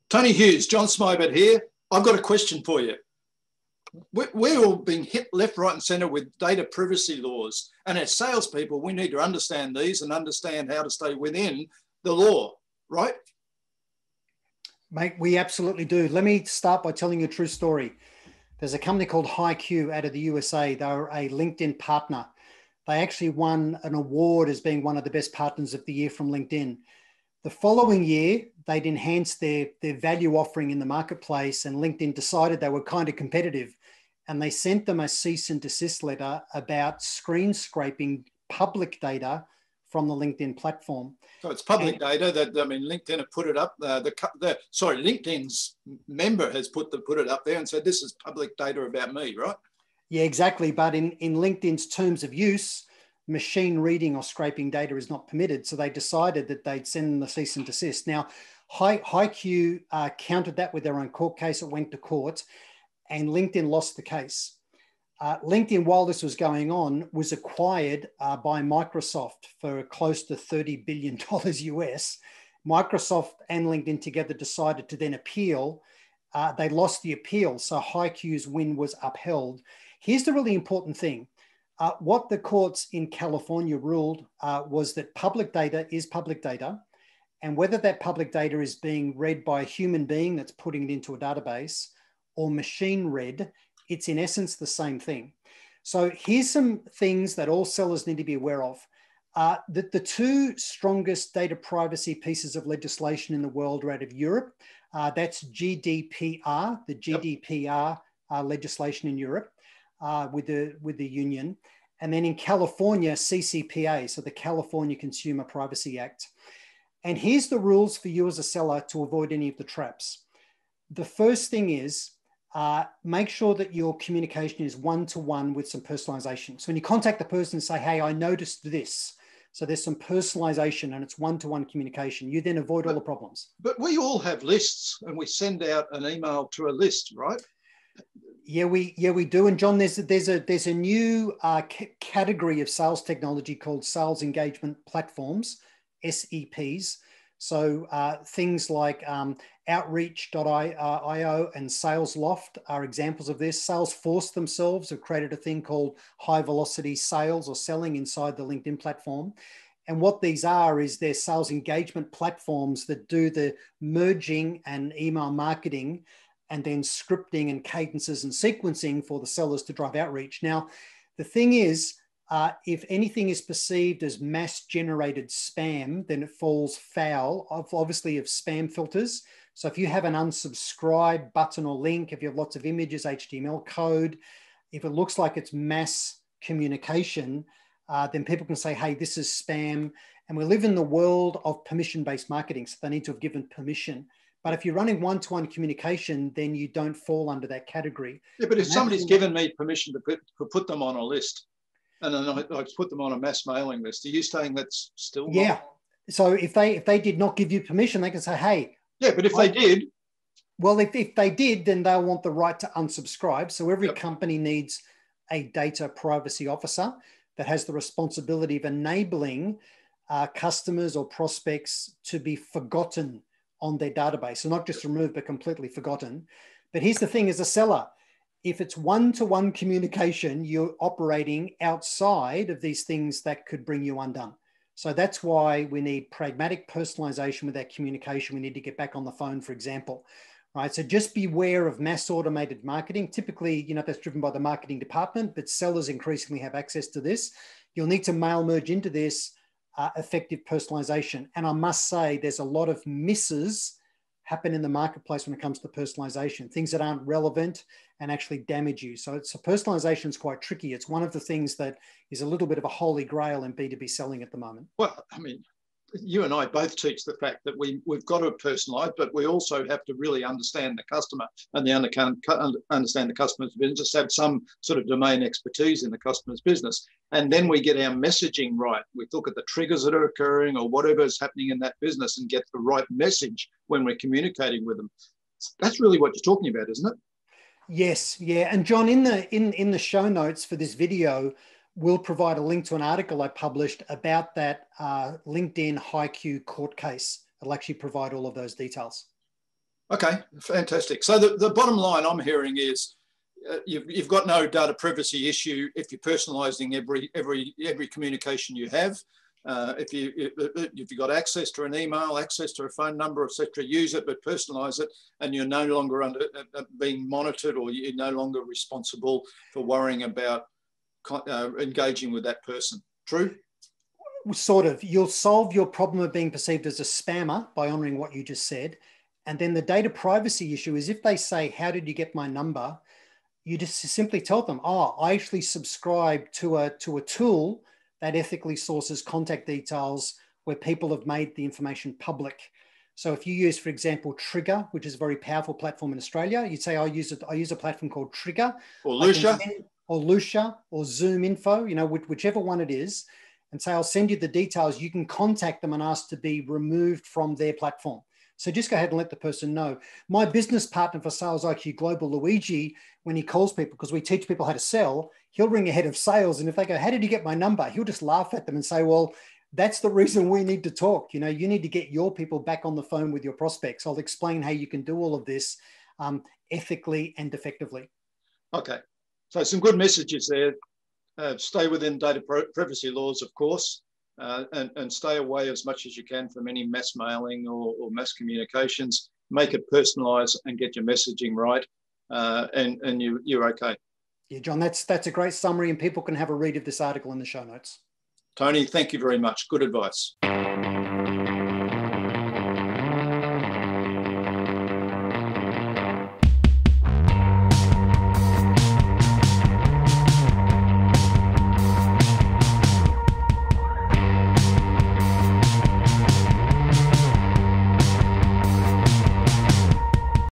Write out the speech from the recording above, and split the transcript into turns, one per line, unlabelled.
Tony Hughes, John Smybert here. I've got a question for you. We're all being hit left, right and centre with data privacy laws. And as salespeople, we need to understand these and understand how to stay within the law, right?
Mate, we absolutely do. Let me start by telling you a true story. There's a company called Hughes out of the USA. They're a LinkedIn partner. They actually won an award as being one of the best partners of the year from LinkedIn. The following year, they'd enhanced their value offering in the marketplace, and LinkedIn decided they were kind of competitive, and they sent them a cease and desist letter about screen scraping public data from the LinkedIn platform.
So it's public data that, I mean, LinkedIn have put it up. LinkedIn's member has put it up there and said, this is public data about me, right?
Yeah, exactly. But in LinkedIn's terms of use, machine reading or scraping data is not permitted. So they decided that they'd send them the cease and desist. Now, Hughes countered that with their own court case. It went to court and LinkedIn lost the case. LinkedIn, while this was going on, was acquired by Microsoft for close to $30 billion US. Microsoft and LinkedIn together decided to then appeal. They lost the appeal, so Hughes' win was upheld. Here's the really important thing. What the courts in California ruled was that public data is public data, and whether that public data is being read by a human being that's putting it into a database or machine read, it's in essence the same thing. So here's some things that all sellers need to be aware of. That the two strongest data privacy pieces of legislation in the world are out of Europe. That's GDPR, the GDPR legislation in Europe with the union. And then in California, CCPA, so the California Consumer Privacy Act. And here's the rules for you as a seller to avoid any of the traps. The first thing is, make sure that your communication is one-to-one with some personalization. So when you contact the person and say, hey, I noticed this. So there's some personalization and it's one-to-one communication. You then avoid all the problems.
But we all have lists and we send out an email to a list, right?
Yeah, we do. And John, there's a new category of sales technology called sales engagement platforms, SEPs. So things like Outreach.io and SalesLoft are examples of this. Salesforce themselves have created a thing called high velocity sales or selling inside the LinkedIn platform. And what these are is they're sales engagement platforms that do the merging and email marketing and then scripting and cadences and sequencing for the sellers to drive outreach. Now, the thing is, if anything is perceived as mass-generated spam, then it falls foul of obviously of spam filters. So if you have an unsubscribe button or link, if you have lots of images, HTML code, if it looks like it's mass communication, then people can say, hey, this is spam. And we live in the world of permission-based marketing, so they need to have given permission. But if you're running one-to-one communication, then you don't fall under that category.
Yeah, but if somebody's given me permission to put them on a list, and then I put them on a mass mailing list, are you saying that's still
yeah
wrong?
So if they did not give you permission, they can say, hey.
Yeah, but if they did.
Well, if they did, then they'll want the right to unsubscribe. So every company needs a data privacy officer that has the responsibility of enabling customers or prospects to be forgotten on their database. So not just removed, but completely forgotten. But here's the thing, as a seller, if it's one-to-one communication, you're operating outside of these things that could bring you undone. So that's why we need pragmatic personalization with our communication. We need to get back on the phone, for example, right? So just beware of mass automated marketing. Typically, that's driven by the marketing department, but sellers increasingly have access to this. You'll need to mail merge into this effective personalization. And I must say, there's a lot of misses happen in the marketplace when it comes to personalization, things that aren't relevant and actually damage you. So personalization is quite tricky. It's one of the things that is a little bit of a holy grail in B2B selling at the moment.
Well, I mean, you and I both teach the fact that we've got to personalize, but we also have to really understand the customer and understand the customer's business, have some sort of domain expertise in the customer's business. And then we get our messaging right. We look at the triggers that are occurring or whatever is happening in that business and get the right message when we're communicating with them. That's really what you're talking about, isn't it?
Yes, yeah. And John, in the show notes for this video, we'll provide a link to an article I published about that LinkedIn Hughes court case. It'll actually provide all of those details.
Okay, fantastic. So the bottom line I'm hearing is you've got no data privacy issue if you're personalising every communication you have. If you've got access to an email, access to a phone number, etc., use it, but personalise it, and you're no longer being monitored, or you're no longer responsible for worrying about engaging with that person. True?
Sort of. You'll solve your problem of being perceived as a spammer by honouring what you just said. And then the data privacy issue is if they say, how did you get my number? You just simply tell them, oh, I actually subscribe to a tool that ethically sources contact details where people have made the information public. So if you use, for example, Trigger, which is a very powerful platform in Australia, you'd say, I use a platform called Trigger.
Or Lucia.
Or Lucia, or Zoom Info, whichever one it is, and say, I'll send you the details. You can contact them and ask to be removed from their platform. So just go ahead and let the person know. My business partner for Sales IQ Global, Luigi, when he calls people, because we teach people how to sell, he'll ring a head of sales. And if they go, how did you get my number? He'll just laugh at them and say, well, that's the reason we need to talk. You need to get your people back on the phone with your prospects. I'll explain how you can do all of this ethically and effectively.
Okay. So some good messages there. Stay within data privacy laws, of course. And stay away as much as you can from any mass mailing or mass communications. Make it personalised and get your messaging right, and you're okay.
Yeah, John, that's a great summary, and people can have a read of this article in the show notes.
Tony, thank you very much. Good advice.